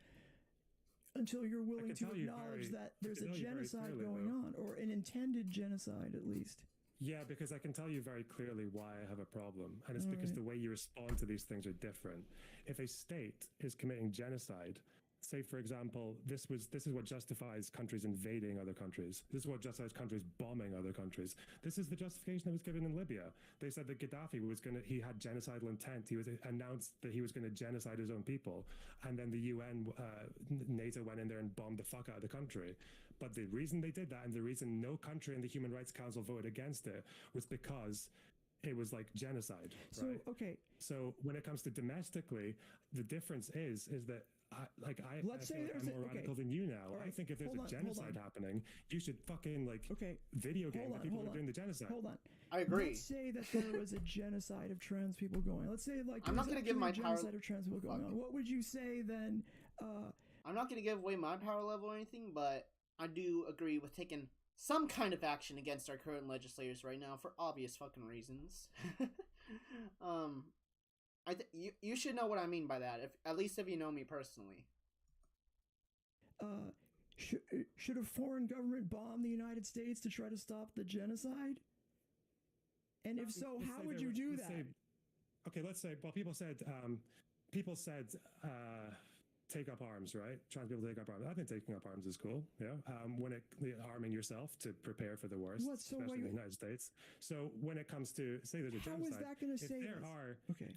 until you're willing to acknowledge that there's a genocide going on, or an intended genocide at least. Yeah, because I can tell you very clearly why I have a problem, and it's because the way you respond to these things are different. If a state is committing genocide, say for example, this is what justifies countries invading other countries. This is what justifies countries bombing other countries. This is the justification that was given in Libya. They said that Gaddafi he had genocidal intent. He was announced that he was going to genocide his own people, and then the UN, NATO went in there and bombed the fuck out of the country. But the reason they did that, and the reason no country in the Human Rights Council voted against it, was because it was like genocide. Right? So when it comes to domestically, the difference is that let's say I'm more radical than you now. Right. I think if there's a genocide happening, you should fucking video game the people who are doing the genocide. Hold on. I agree. Let's say that there was a genocide of trans people going on. Let's say I'm not going to give my genocide of trans people going on. What would you say then? I'm not going to give away my power level or anything, but I do agree with taking some kind of action against our current legislators right now for obvious fucking reasons. You should know what I mean by that, at least if you know me personally. Should a foreign government bomb the United States to try to stop the genocide? And if so, how would you do that? Let's say, well, people said take up arms, right? Trans people take up arms. I think taking up arms is cool. Yeah. Arming yourself to prepare for the worst, especially in the United States. So when it comes to, say there's a genocide, how is that going to save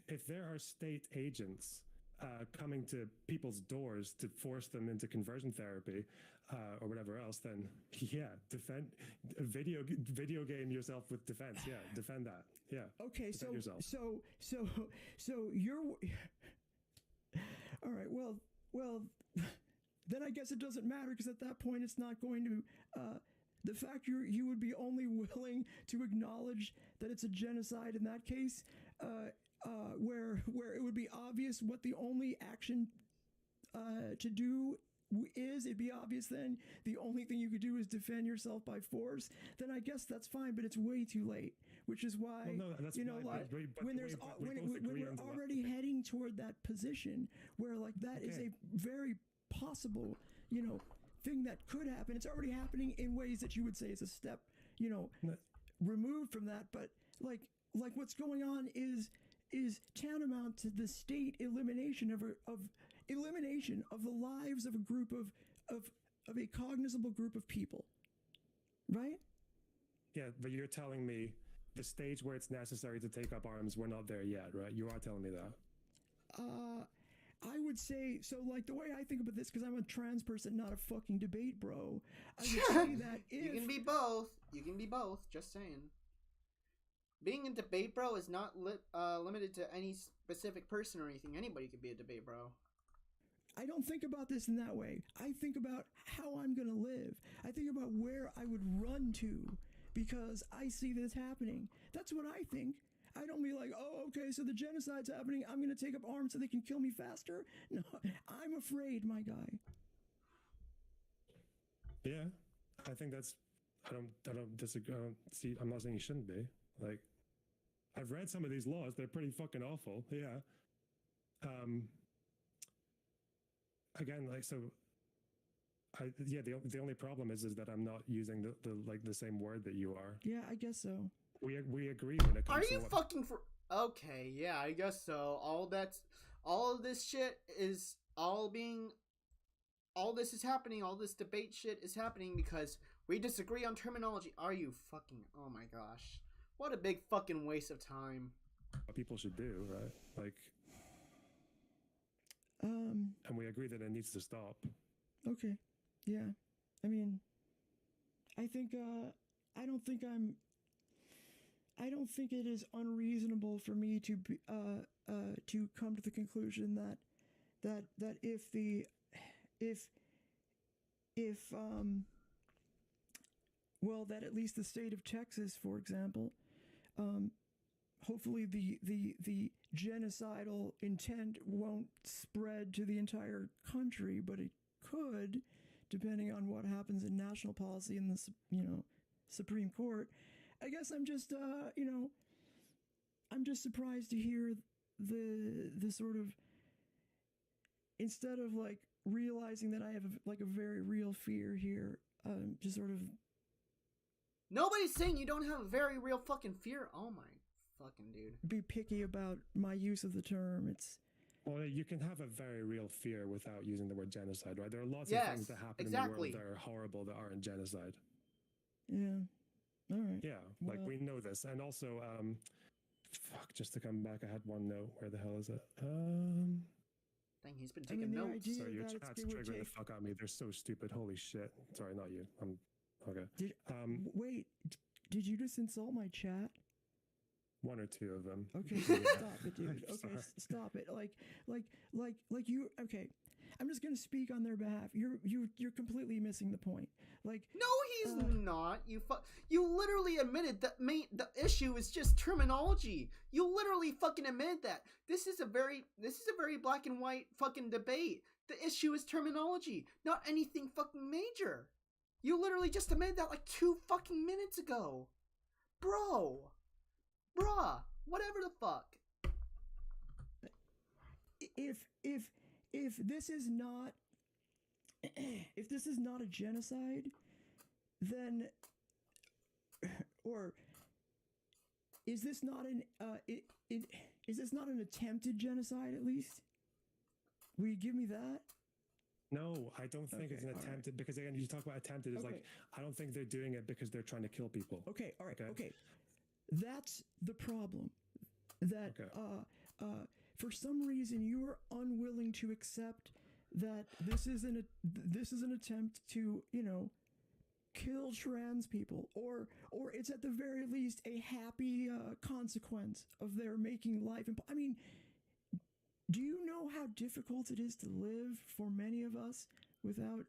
if there are state agents coming to people's doors to force them into conversion therapy or whatever else, then defend video game yourself with defense. Yeah, defend that. Yeah. Okay, defend yourself. so you're all right. Well, well, then I guess it doesn't matter because at that point it's not going to. The fact you would be only willing to acknowledge that it's a genocide in that case, where it would be obvious what the only action to do is, it'd be obvious then the only thing you could do is defend yourself by force, then I guess that's fine, but it's way too late, which is why, that's you know, fine, like but when there's when we're already heading toward that position where like that is a very possible, you know, thing that could happen. It's already happening in ways that you would say is a step, you know, removed from that, but like what's going on is tantamount to the state elimination of the lives of a group of a cognizable group of people, right? Yeah, but you're telling me the stage where it's necessary to take up arms, we're not there yet, right? You are telling me that. I would say, so like the way I think about this, because I'm a trans person, not a fucking debate bro, I would say that if... You can be both. You can be both, just saying. Being a debate bro is not limited to any specific person or anything. Anybody could be a debate bro. I don't think about this in that way. I think about how I'm going to live. I think about where I would run to because I see this happening. That's what I think. I don't be like, oh, okay, so the genocide's happening. I'm going to take up arms so they can kill me faster. No, I'm afraid, my guy. Yeah, I think that's... I don't disagree. I'm not saying you shouldn't be. Like, I've read some of these laws. They're pretty fucking awful. Yeah. Again, like, so... the only problem is that I'm not using the same word that you are. Yeah, I guess so. We agree when it comes Are to... you fucking for... Okay, yeah, I guess so. All of this shit is all this is happening, all this debate shit is happening because we disagree on terminology. Are you fucking... Oh my gosh. What a big fucking waste of time. What people should do, right? Like... And we agree that it needs to stop. Okay. Yeah. I mean, I think, I don't think it is unreasonable for me to be, to come to the conclusion that that at least the state of Texas, for example, hopefully the genocidal intent won't spread to the entire country, but it could, depending on what happens in national policy in the, Supreme Court. I guess I'm just, I'm just surprised to hear the sort of, instead of like realizing that I have a very real fear here, just sort of. Nobody's saying you don't have a very real fucking fear. Oh my fucking dude. Be picky about my use of the term. It's. Well, you can have a very real fear without using the word genocide, right? There are lots of things that happen in the world that are horrible that aren't genocide. Yeah. All right. Yeah, like we know this. And also, just to come back, I had one note. Where the hell is it? Dang, he's been taking notes. Sorry, your chat's triggering the fuck out of me. They're so stupid. Holy shit. Sorry, not you. Okay. Wait, did you just insult my chat? One or two of them. Okay, stop it, dude. Okay, stop it. Like you. Okay, I'm just gonna speak on their behalf. You're completely missing the point. Like, no, he's not. You literally admitted that the issue is just terminology. You literally fucking admitted that. This is a very black and white fucking debate. The issue is terminology, not anything fucking major. You literally just admitted that like 2 fucking minutes ago, bro. Bruh, whatever the fuck. If this is not a genocide, then or is this not an attempted genocide at least? Will you give me that? No, I don't think it's an attempted, because again, you talk about attempted, it's like, I don't think they're doing it because they're trying to kill people. Okay, all right, okay. That's the problem. That for some reason you are unwilling to accept that this is an attempt to, kill trans people, or it's at the very least a happy consequence of their making life. I mean, Do you know how difficult it is to live for many of us without?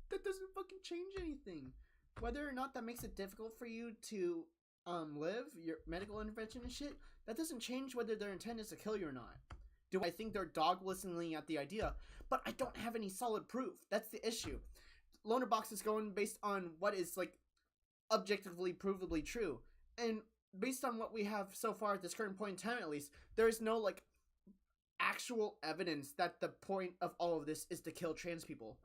That doesn't fucking change anything. Whether or not that makes it difficult for you to live your medical intervention and shit, that doesn't change whether their intent is to kill you or not. Do I think they're dog whistling at the idea? But I don't have any solid proof. That's the issue. Lonerbox is going based on what is like objectively provably true, and based on what we have so far at this current point in time, at least, there is no like actual evidence that the point of all of this is to kill trans people.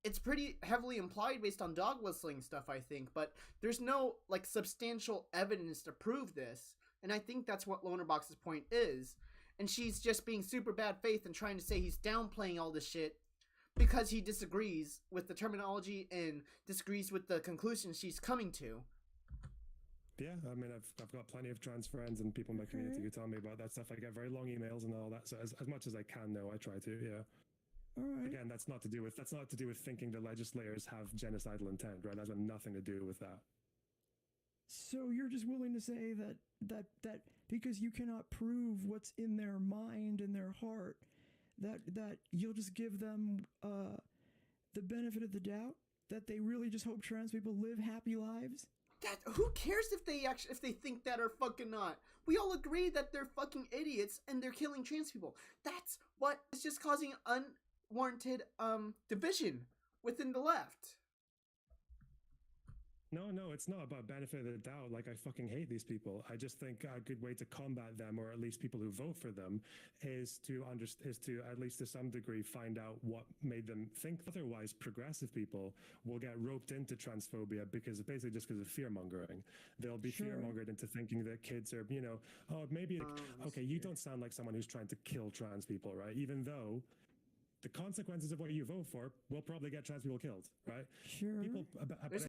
It's pretty heavily implied based on dog whistling stuff, I think, but there's no like substantial evidence to prove this, and I think that's what Lonerbox's point is. And she's just being super bad faith and trying to say he's downplaying all this shit because he disagrees with the terminology and disagrees with the conclusions she's coming to. Yeah, I mean, I've got plenty of trans friends and people in my community who tell me about that stuff. I get very long emails and all that. So as much as I can know, I try to. Yeah. All right. Again, that's not to do with thinking the legislators have genocidal intent, right? That's got nothing to do with that. So you're just willing to say that because you cannot prove what's in their mind and their heart, that you'll just give them the benefit of the doubt, that they really just hope trans people live happy lives? That, who cares if they think that or fucking not? We all agree that they're fucking idiots and they're killing trans people. That's what is just causing unwarranted division within the left. No, it's not about benefit of the doubt. Like, I fucking hate these people. I just think a good way to combat them, or at least people who vote for them, is to at least to some degree find out what made them think. Otherwise, progressive people will get roped into transphobia because basically just because of fear mongering. They'll be fear mongered into thinking that kids are, oh, maybe okay, you don't sound like someone who's trying to kill trans people, right? Even though the consequences of what you vote for will probably get trans people killed, right? Sure. People